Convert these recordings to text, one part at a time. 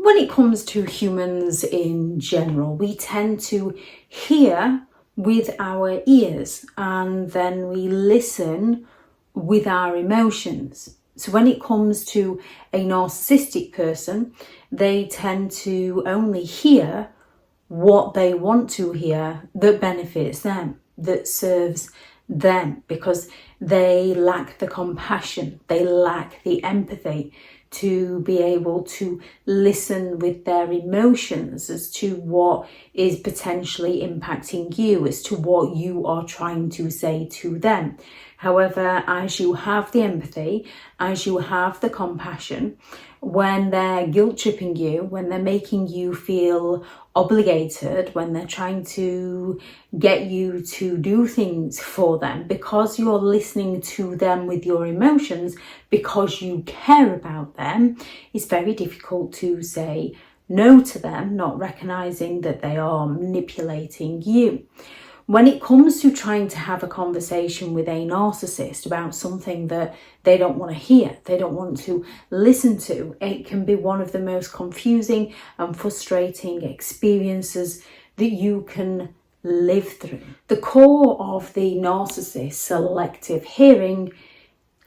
When it comes to humans in general, we tend to hear with our ears and then we listen with our emotions. So when it comes to a narcissistic person, they tend to only hear what they want to hear that benefits them, that serves them, because they lack the compassion, they lack the empathy to be able to listen with their emotions as to what is potentially impacting you, as to what you are trying to say to them. However, as you have the empathy, as you have the compassion, when they're guilt tripping you, when they're making you feel obligated, when they're trying to get you to do things for them, because you're listening to them with your emotions, because you care about them, it's very difficult to say no to them, not recognizing that they are manipulating you. When it comes to trying to have a conversation with a narcissist about something that they don't want to hear, they don't want to listen to, it can be one of the most confusing and frustrating experiences that you can live through. The core of the narcissist selective hearing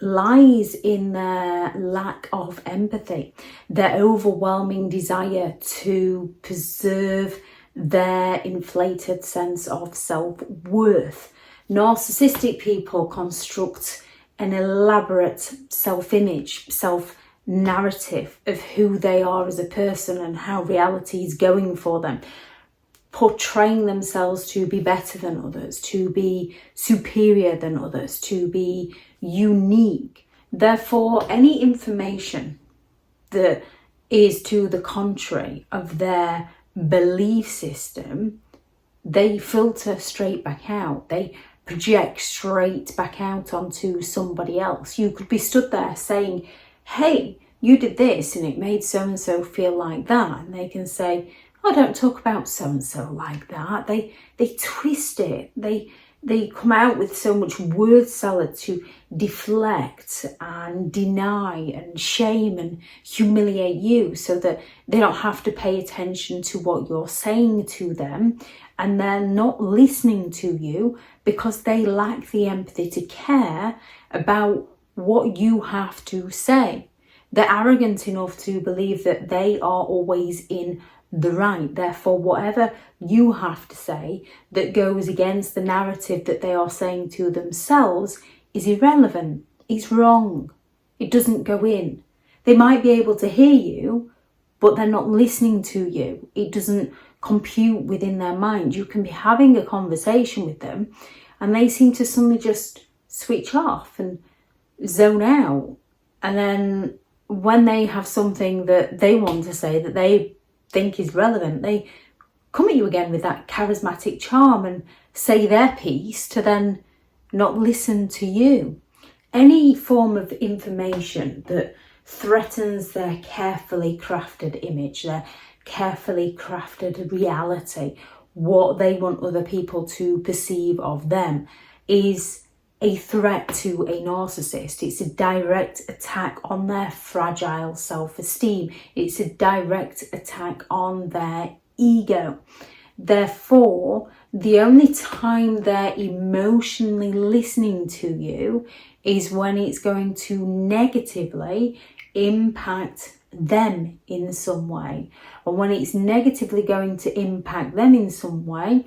lies in their lack of empathy, their overwhelming desire to preserve their inflated sense of self-worth. Narcissistic people construct an elaborate self-image, self-narrative of who they are as a person and how reality is going for them, portraying themselves to be better than others, to be superior than others, to be unique. Therefore, any information that is to the contrary of their belief system, they filter straight back out. They project straight back out onto somebody else. You could be stood there saying, hey, you did this and it made so-and-so feel like that. And they can say, oh, don't talk about so-and-so like that. They twist it. They come out with so much word salad to deflect and deny and shame and humiliate you so that they don't have to pay attention to what you're saying to them, and they're not listening to you because they lack the empathy to care about what you have to say. They're arrogant enough to believe that they are always in the right. Therefore, whatever you have to say that goes against the narrative that they are saying to themselves is irrelevant. It's wrong. It doesn't go in. They might be able to hear you, but they're not listening to you. It doesn't compute within their mind. You can be having a conversation with them and they seem to suddenly just switch off and zone out. And then when they have something that they want to say that they think is relevant, they come at you again with that charismatic charm and say their piece to then not listen to you. Any form of information that threatens their carefully crafted image, their carefully crafted reality, what they want other people to perceive of them, is a threat to a narcissist. It's a direct attack on their fragile self-esteem. It's a direct attack on their ego. Therefore, the only time they're emotionally listening to you is when it's going to negatively impact them in some way. And when it's negatively going to impact them in some way,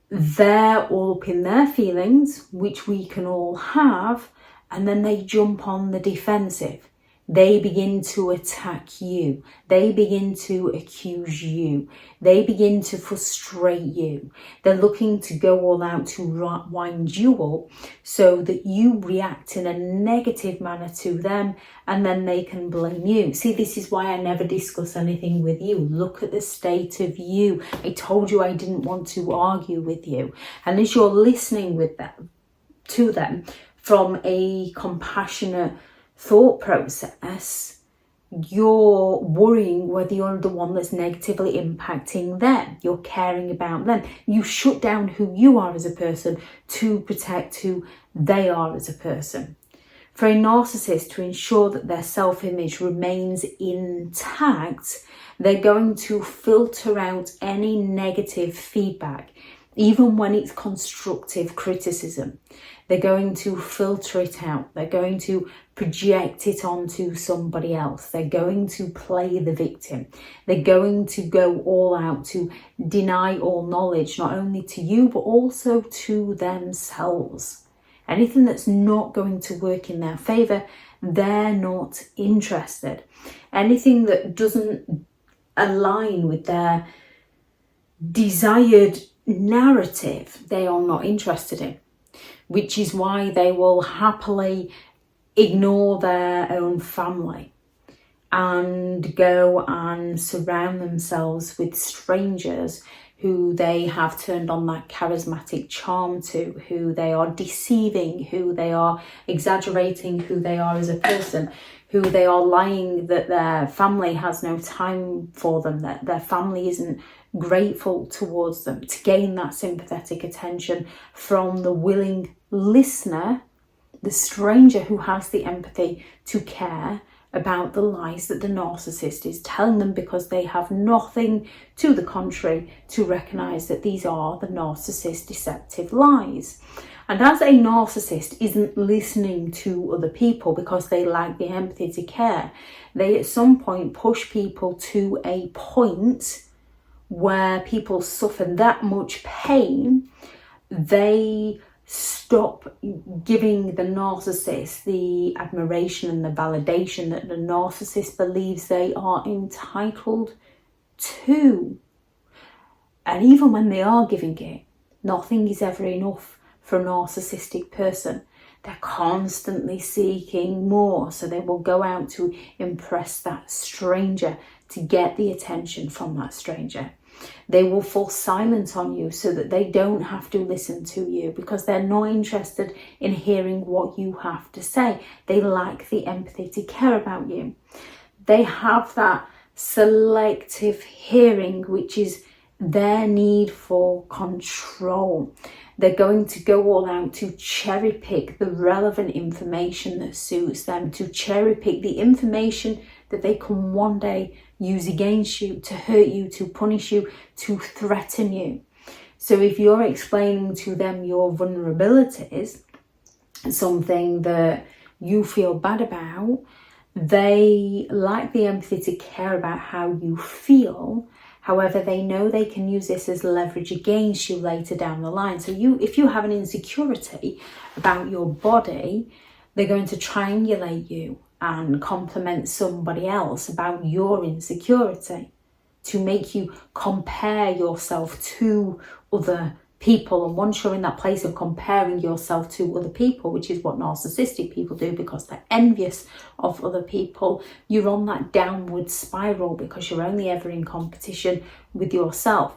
they're all up in their feelings, which we can all have, and then they jump on the defensive. They begin to attack you. They begin to accuse you. They begin to frustrate you. They're looking to go all out to wind you up so that you react in a negative manner to them, and then they can blame you. See, this is why I never discuss anything with you. Look at the state of you. I told you I didn't want to argue with you. And as you're listening with them, to them from a compassionate thought process, you're worrying whether you're the one that's negatively impacting them. You're caring about them. You shut down who you are as a person to protect who they are as a person. For a narcissist to ensure that their self-image remains intact, they're going to filter out any negative feedback, even when it's constructive criticism. They're going to filter it out. They're going to project it onto somebody else. They're going to play the victim. They're going to go all out to deny all knowledge, not only to you, but also to themselves. Anything that's not going to work in their favour, they're not interested. Anything that doesn't align with their desired narrative, they are not interested in. Which is why they will happily ignore their own family and go and surround themselves with strangers who they have turned on that charismatic charm to, who they are deceiving, who they are exaggerating who they are as a person, who they are lying that their family has no time for them, that their family isn't grateful towards them, to gain that sympathetic attention from the willing listener, the stranger who has the empathy to care about the lies that the narcissist is telling them, because they have nothing to the contrary to recognise that these are the narcissist's deceptive lies. And as a narcissist isn't listening to other people because they lack the empathy to care, they at some point push people to a point where people suffer that much pain, they stop giving the narcissist the admiration and the validation that the narcissist believes they are entitled to. And even when they are giving it, nothing is ever enough for a narcissistic person. They're constantly seeking more, so they will go out to impress that stranger, to get the attention from that stranger. They will fall silent on you so that they don't have to listen to you, because they're not interested in hearing what you have to say. They lack the empathy to care about you. They have that selective hearing, which is their need for control. They're going to go all out to cherry pick the relevant information that suits them, to cherry pick the information that they can one day use against you, to hurt you, to punish you, to threaten you. So if you're explaining to them your vulnerabilities, something that you feel bad about, they lack the empathy to care about how you feel. However, they know they can use this as leverage against you later down the line. So if you have an insecurity about your body, they're going to triangulate you and compliment somebody else about your insecurity, to make you compare yourself to other people. And once you're in that place of comparing yourself to other people, which is what narcissistic people do because they're envious of other people, you're on that downward spiral because you're only ever in competition with yourself.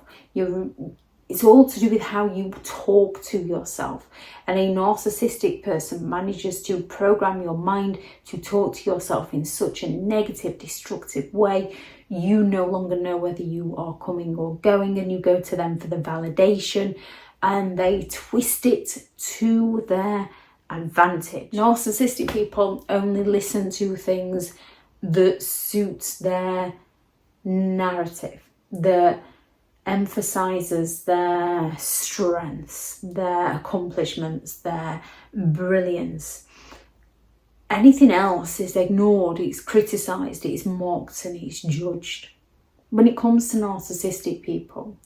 It's all to do with how you talk to yourself. And a narcissistic person manages to program your mind to talk to yourself in such a negative, destructive way, you no longer know whether you are coming or going, and you go to them for the validation, and they twist it to their advantage. Narcissistic people only listen to things that suits their narrative, that emphasizes their strengths, their accomplishments, their brilliance. Anything else is ignored, it's criticized, it's mocked, and it's judged. When it comes to narcissistic people,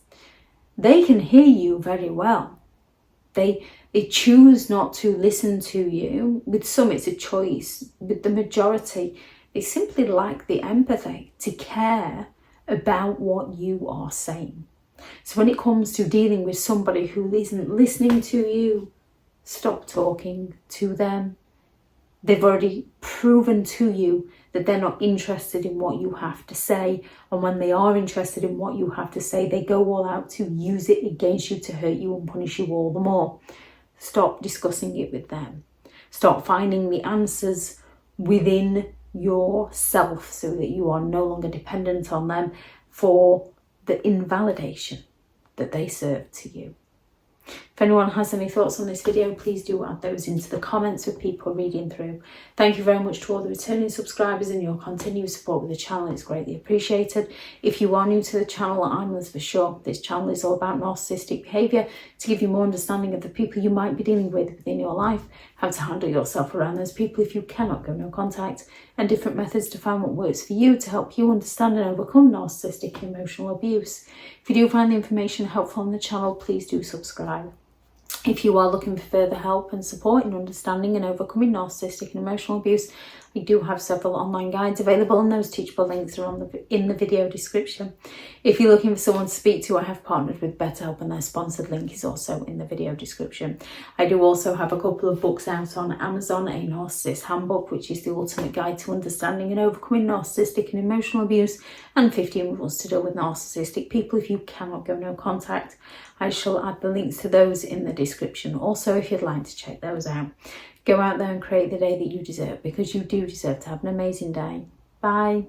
they can hear you very well. They choose not to listen to you. With some it's a choice. With the majority, they simply lack the empathy to care about what you are saying. So when it comes to dealing with somebody who isn't listening to you, stop talking to them. They've already proven to you that they're not interested in what you have to say. And when they are interested in what you have to say, they go all out to use it against you, to hurt you and punish you all the more. Stop discussing it with them. Stop finding the answers within yourself so that you are no longer dependent on them for the invalidation that they serve to you. If anyone has any thoughts on this video, please do add those into the comments with people reading through. Thank you very much to all the returning subscribers and your continued support with the channel. It's greatly appreciated. If you are new to the channel, I'm Elizabeth Shaw. This channel is all about narcissistic behaviour to give you more understanding of the people you might be dealing with within your life, how to handle yourself around those people if you cannot go no contact, and different methods to find what works for you to help you understand and overcome narcissistic and emotional abuse. If you do find the information helpful on the channel, please do subscribe. If you are looking for further help and support in understanding and overcoming narcissistic and emotional abuse, I do have several online guides available, and those teachable links are in the video description. If you're looking for someone to speak to, I have partnered with BetterHelp, and their sponsored link is also in the video description. I do also have a couple of books out on Amazon, a Narcissists Handbook, which is the ultimate guide to understanding and overcoming narcissistic and emotional abuse, and 15 rules to deal with narcissistic people if you cannot go no contact. I shall add the links to those in the description also if you'd like to check those out. Go out there and create the day that you deserve, because you do deserve to have an amazing day. Bye.